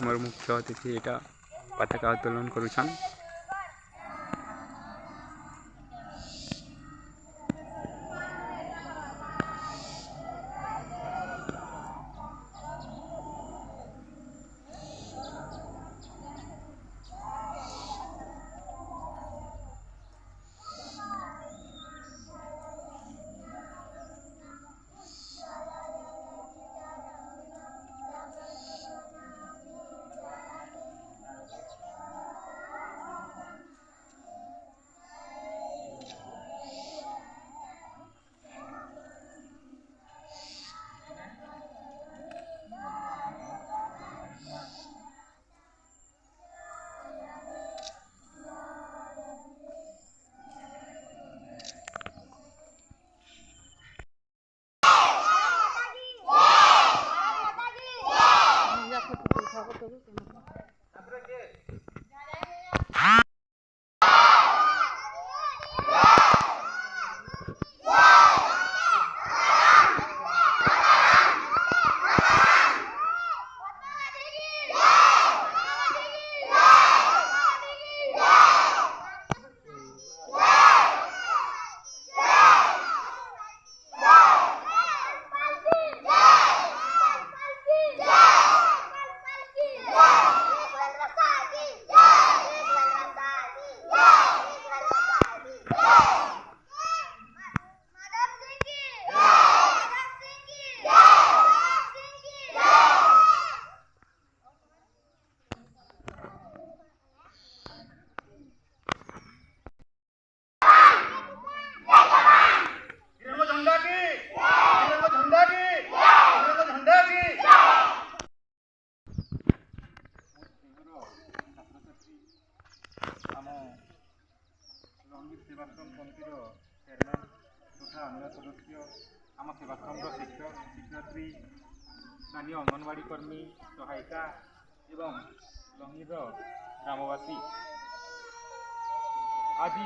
आमर मुख्य अतिथि एटा पताका उत्तोलन करुछन। सेवाश्रम समितिर चेयरमैन तथा अन्य सदस्य आम सेवाश्रम शिक्षक शिक्षयत्री स्थानीय अंगनवाड़ी कर्मी सहायिका एवं लंगीर ग्रामवासी आज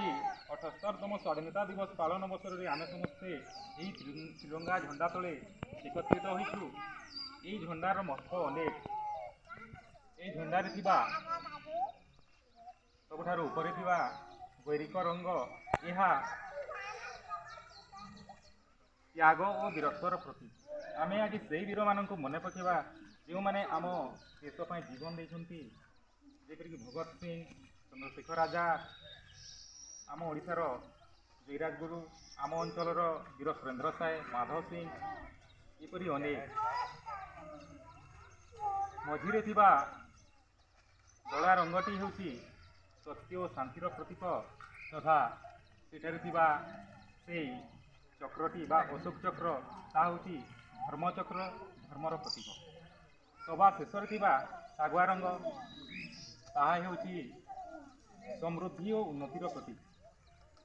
78तम स्वाधीनता दिवस पालन अवसर में आम समस्ते तिरंगा झंडा तले एकत्रित होइछु। यही झंडार महत्व अनेक। यही झंडार सबुठार उपरे वैरिक रंग यह त्याग और वीरत्वर प्रतीक। आम आज से वीर मान मन पकेवा जो मैंने आम देशपाई जीवन देते जेपरिक भगत सिंह चंद्रशेखर आजाद आम ओडिशार जयराज गुरु आम अंचल वीर सुरेंद्र साय माधव सिंह एपरी अनेक मझिरे धला रंगटी हूँ सत्य और शांतिर प्रतीक तथा से चक्रटी बा अशोक चक्र ता हूँ धर्मचक्र धर्मर प्रतीक। सभा शेष सागुआ रंग ताहा हूँ समृद्धि और उन्नतिर प्रतीक।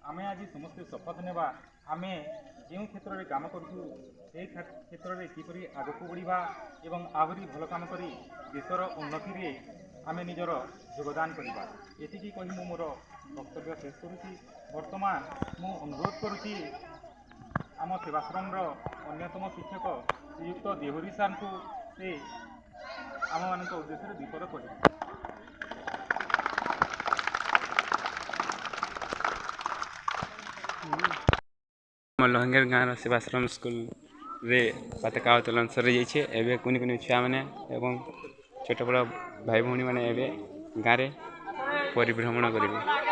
आमे आज समस्ते शपथ नेबा आमे जो क्षेत्र में काम करूँ से क्षेत्र में किपरि आगक बढ़ा एवं आहरी भल काम करी देशर उन्नति आमे निजर योगदान करवा। एतिकी कही मु मोर वक्तव्य शेष करुच्ची। वर्तमान मु अनुरोध करुच्ची आम सेवाश्रम अन्यतम शिक्षक श्रीयुक्त देहुरी सार को से आम मान उद्देश्य विपद कह। लहंगेर गाँव सेवाश्रम स्कूल रे पताका उत्तोलन सरी जाइए। एवं कुनि कुनि छुआ मैंने एवं छोट बड़ भाई भौणी मैंने गाँव में परिभ्रमण करेंगे।